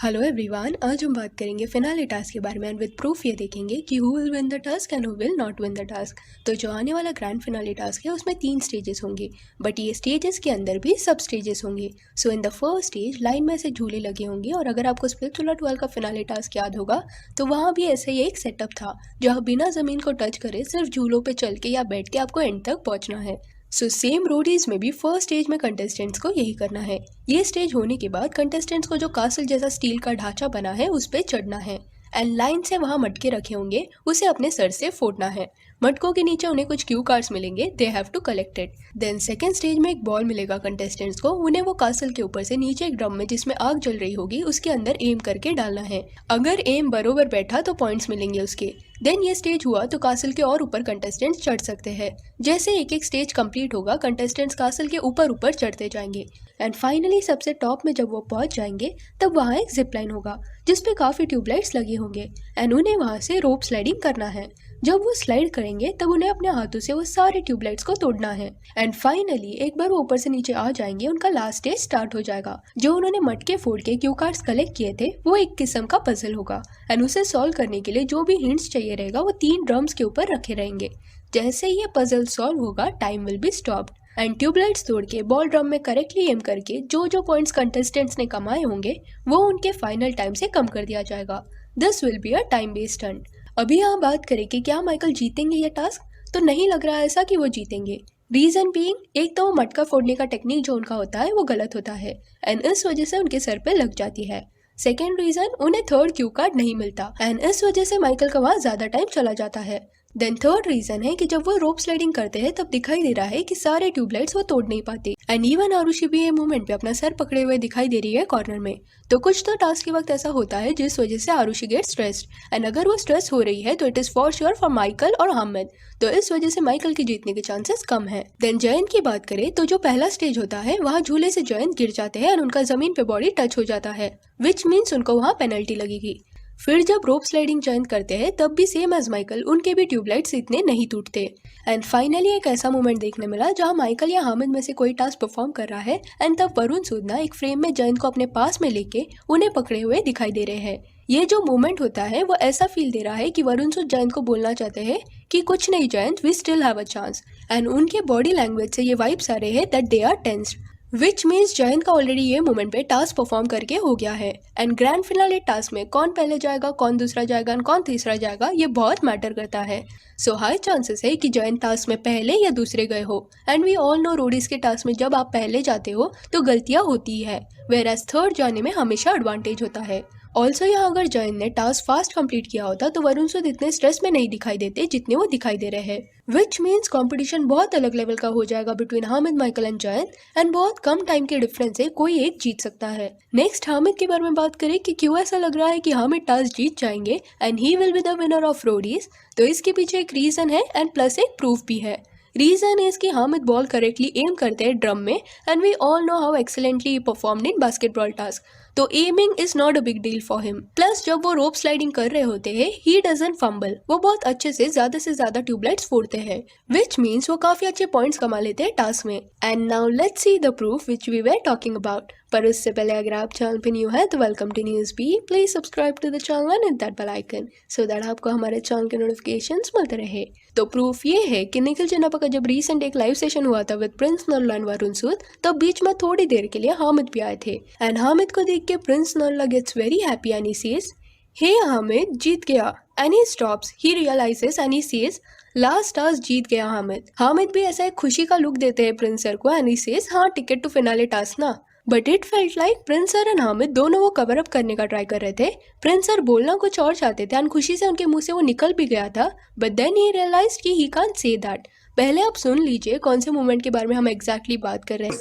Hello everyone, आज हम बात करेंगे फिनाले टास्क के बारे में एंड विद प्रूफ ये देखेंगे कि who will win the task and who will not win the task. तो जो आने वाला ग्रैंड फिनाले टास्क है उसमें 3 स्टेजेस होंगे, बट ये स्टेजेस के अंदर भी सब स्टेजेस होंगे। So in the first stage line में से झूले लगे होंगे, और अगर आपको स्प्लिट्सविला 12 का फिनाले टास्क याद होगा तो वहाँ भी ऐसा ही एक सेटअप था जहाँ बिना ज़मीन को टच करे सिर्फ झूलों पर चल के या बैठ के आपको एंड तक पहुँचना है। सो सेम रोडीज में भी फर्स्ट स्टेज में कंटेस्टेंट्स को यही करना है। ये स्टेज होने के बाद कंटेस्टेंट्स को जो कासल जैसा स्टील का ढांचा बना है उस पे चढ़ना है एंड लाइन से वहाँ मटके रखे होंगे, उसे अपने सर से फोड़ना है। मटकों के नीचे उन्हें कुछ क्यू कार्ड्स मिलेंगे, they have to collect it. Then second stage में एक बॉल मिलेगा कंटेस्टेंट्स को, उन्हें वो कासल के ऊपर से नीचे एक ड्रम में जिसमें आग जल रही होगी उसके अंदर एम करके डालना है। अगर एम बरोबर बैठा तो पॉइंट्स मिलेंगे उसके। देन ये स्टेज हुआ तो कासल के और ऊपर कंटेस्टेंट्स चढ़ सकते हैं। जैसे एक एक स्टेज कंप्लीट होगा कंटेस्टेंट्स कासल के ऊपर ऊपर चढ़ते जाएंगे एंड फाइनली सबसे टॉप में जब वो पहुंच जाएंगे तब वहाँ एक जिप लाइन होगा जिसपे काफ़ी ट्यूबलाइट्स लगे होंगे एंड उन्हें वहाँ से रोप स्लाइडिंग करना है। जब वो स्लाइड करेंगे तब उन्हें अपने हाथों से वो सारे ट्यूबलाइट्स को तोड़ना है एंड फाइनली एक बार वो ऊपर से नीचे आ जाएंगे उनका लास्ट स्टेज स्टार्ट हो जाएगा। जो उन्होंने मटके फोड़ के क्यू कार्ड्स कलेक्ट किए थे वो एक किस्म का पजल होगा एंड उसे सॉल्व करने के लिए जो भी हिंट्स चाहिए रहेगा वो 3 ड्रम्स के ऊपर रखे रहेंगे। जैसे ही ये पजल सॉल्व होगा time will be stopped and tubelights तोड़ के बॉल ड्रम में करेक्टली एम करके जो जो पॉइंट्स कंटेस्टेंट्स ने कमाए होंगे वो उनके फाइनल टाइम से कम कर दिया जाएगा। This will be a time based stunt. अभी यहाँ बात करें कि क्या माइकल जीतेंगे ये टास्क, तो नहीं लग रहा ऐसा कि वो जीतेंगे। रीजन बीइंग, एक तो वो मटका फोड़ने का टेक्निक जो उनका होता है वो गलत होता है एंड इस वजह से उनके सर पे लग जाती है। सेकेंड रीजन, उन्हें थर्ड क्यू कार्ड नहीं मिलता एंड इस वजह से माइकल का वहाँ ज्यादा टाइम चला जाता है। देन थर्ड रीजन है कि जब वो रोप स्लाइडिंग करते हैं तब दिखाई दे रहा है कि सारे ट्यूबलाइट्स वो तोड़ नहीं पाते एंड इवन आरुषि भी ये मूवमेंट पे अपना सर पकड़े हुए दिखाई दे रही है कॉर्नर में। तो कुछ तो टास्क के वक्त ऐसा होता है जिस वजह से आरुषि गेट स्ट्रेस्ड एंड अगर वो स्ट्रेस हो रही है तो it is for sure for Michael और हामिद, तो इस वजह से माइकल के जीतने के चांसेस कम है। देन जयंत की बात करें तो जो पहला स्टेज होता है वहाँ झूले से जयंत गिर जाते हैं और उनका जमीन पे बॉडी टच हो जाता है, विच मीन्स उनको वहाँ पेनल्टी लगेगी। फिर जब रोप स्लाइडिंग जॉइन करते हैं तब भी सेम एज माइकल उनके भी ट्यूबलाइट्स इतने नहीं टूटते एंड फाइनली एक ऐसा मोमेंट देखने मिला जहां माइकल या हामिद में से कोई टास्क परफॉर्म कर रहा है एंड तब वरुण सूदना एक फ्रेम में जयंत को अपने पास में लेके उन्हें पकड़े हुए दिखाई दे रहे हैं। ये जो मोमेंट होता है वो ऐसा फील दे रहा है कि वरुण सूद जयंत को बोलना चाहते हैं कि कुछ नहीं Jayant, we still have a chance and उनके बॉडी लैंग्वेज से ये वाइब्स आ रहे हैं that they are tensed, which means Jayant का ऑलरेडी ये मोमेंट पे टास्क परफॉर्म करके हो गया है एंड ग्रैंड फिनाले टास्क में कौन पहले जाएगा, कौन दूसरा जाएगा और कौन तीसरा जाएगा ये बहुत मैटर करता है। सो हाई चांसेस है कि जयंत टास्क में पहले या दूसरे गए हो and we all know Roadies के टास्क में जब आप पहले जाते हो तो गलतियां होती है, वेयर एज थर्ड जाने में हमेशा एडवांटेज होता है। ऑल्सो यहाँ अगर जयंत ने टास्क फास्ट कंप्लीट किया होता तो वरुण सूद इतने स्ट्रेस में नहीं दिखाई देते जितने वो दिखाई दे रहे हैं, विच मीन्स कंपटीशन बहुत अलग लेवल का हो जाएगा between Hamid, Michael and Jayant and बहुत कम टाइम के डिफरेंस से कोई एक जीत सकता है। नेक्स्ट हामिद के बारे में बात करें कि क्यों ऐसा लग रहा है कि हामिद टास्क जीत जाएंगे and he will be the winner of Roadies, तो इसके पीछे एक रीजन है एंड प्लस एक प्रूफ भी है। रीजन इज कि हामिद बॉल करेक्टली एम करते हैं ड्रम में and we all know how excellently he performed in basketball task, तो aiming is not a big deal for him. Plus जब वो रोप स्लाइडिंग कर रहे होते हैं ही डजंट फंबल, वो बहुत अच्छे से ज्यादा ट्यूबलाइट्स फोड़ते हैं, विच मीन्स वो काफी अच्छे पॉइंट्स कमा लेते हैं टास्क में। And now let's see the proof which we were talking about. पर उससे पहले अगर आप चैनल पे न्यू है तो welcome to news B, please subscribe to the channel and hit that bell icon so that आपको हमारे चैनल के नोटिफिकेशंस मिलते रहे। तो प्रूफ ये है कि निखिल जनापा का जब रिसेंट एक लाइव सेशन हुआ था with Prince Nalla and Varun सूद, तब बीच में थोड़ी देर के लिए हामिद भी आए थे एंड हामिद को देख के Prince Nalla gets very happy and he says, hey Hamid जीत गया, and he stops, he realizes and he says, last task जीत गया हामिद। हामिद भी ऐसा एक खुशी का लुक देते हैं प्रिंस सर को एंड ही सेज, हाँ टिकट टू फिनाले टास्क ना, but it felt like Prince sir and Hamid दोनों वो कवर अप करने का ट्राई कर रहे थे। प्रिंस सर बोलना कुछ और चाहते थे एंड खुशी से उनके मुंह से वो निकल भी गया था, बट देन ही रियलाइज्ड कि ही कांट से दैट। पहले आप सुन लीजिए कौन से मोमेंट के बारे में हम एग्जैक्टली बात कर रहे हैं।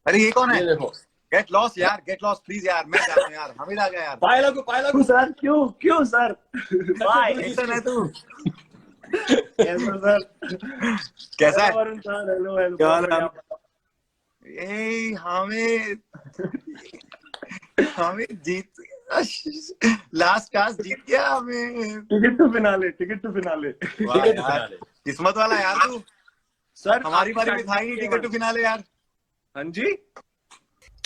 अरे ये कौन है? ये देखो, गेट लॉस यार, गेट लॉस प्लीज यार, मैं जाता हूं यार, हमिद आ गया यार। पायला सर, क्यों सर? बाय कैसा है तू? कैसा सर? कैसा है? वरुण सर, हेलो क्या हाल है? ए हामिद, हामिद जीत, लास्ट टास्क जीत गया हमें। Ticket to finale. वाह यार, किस्मत वाला यार तू। सर हमारी बारी में था ही नहीं टिकट टू फिनाले यार। हाँ जी,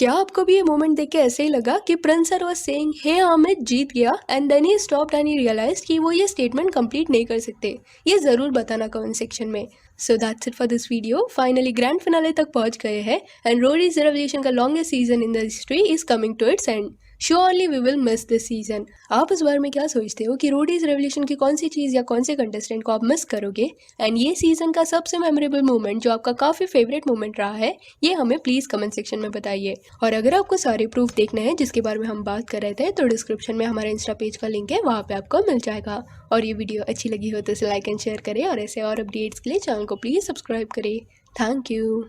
क्या आपको भी ये मोमेंट देख के ऐसे ही लगा कि Prince sir was saying hey Amit जीत गया and then he stopped and he realized कि वो ये स्टेटमेंट कंप्लीट नहीं कर सकते? ये ज़रूर बताना कमेंट सेक्शन में। So that's it for this video. Finally grand finale तक पहुंच गए हैं एंड रोडीज रेवोल्यूशन का longest season in the history is coming to its end. Surely we will miss this season. आप इस बारे में क्या सोचते हो कि रोडीज रेवोल्यूशन की कौन सी चीज़ या कौन से कंटेस्टेंट को आप मिस करोगे? एंड ये सीजन का सबसे मेमोरेबल मोमेंट जो आपका काफ़ी फेवरेट मोमेंट रहा है, ये हमें प्लीज़ कमेंट सेक्शन में बताइए। और अगर आपको सारे प्रूफ देखने हैं जिसके बारे में हम बात कर रहे थे, तो डिस्क्रिप्शन में हमारे इंस्टा पेज का लिंक है, वहाँ पे आपको मिल जाएगा। और ये वीडियो अच्छी लगी हो तो इसे लाइक एंड शेयर करें और ऐसे और अपडेट्स के लिए चैनल को प्लीज़ सब्सक्राइब करें। Thank you.